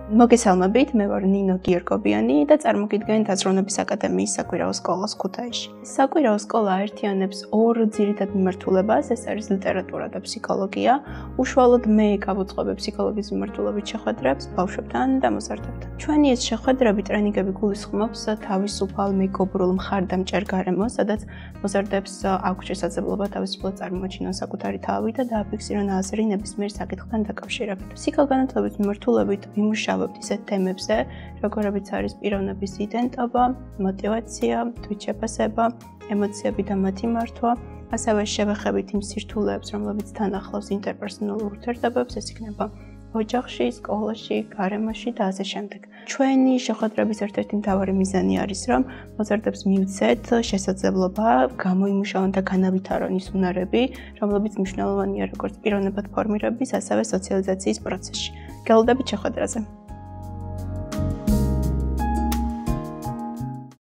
მოგესალმებით, მე ვარ ნინო გიორგობიანი და წარმოგიდგენთ აზროვნების აკადემიის საკვირაო სკოლას ქუთაისში. საკვირაო სკოლა აერთიანებს ორ ძირითად მიმართულებას, ეს არის ლიტერატურა და ფსიქოლოგია. უშუალოდ მე გავუძღვებ ფსიქოლოგიის მიმართულებით შეხვედრებს ბავშვებთან და მოზარდებთან. ჩვენი ეს შეხვედრები ტრენინგები გულისხმობს თავისუფალ მეგობრულ მხარდამჭერ გარემოს, სადაც მოზარდებს აქვს შესაძლებლობა თავისუფლად წარმოაჩინონ საკუთარი თავი და დააფიქსირონ აზრი ნებისმიერ საკითხთან დაკავშირებით. ფსიქოგანათლების მიმართულებით ვიმუშავებთ ისეთ თემებზე, როგორებიც არის პიროვნების იდენტობა, мотивация, თვითშეფასება, ემოციები და მათი მართვა, ასევე შევეხებით იმ სირთულეებს, რომლებიც თან ახლავს ინტერპერსონალურ ურთიერთობებს, ეს იქნება ოჯახში, სკოლაში, გარემოში და ასე შემდეგ. ჩვენი შეხვედრების ერთ-ერთი მთავარი მიზანი არის, რომ მოზარდებს მივცეთ შესაძლებლობა გამოიმუშავონ და განავითარონ ის უნარები, რომლებიც მნიშვნელოვანია როგორც პიროვნებად ფორმირების, ასევე სოციალიზაციის პროცესში. გელოდებით შეხვედრაზე.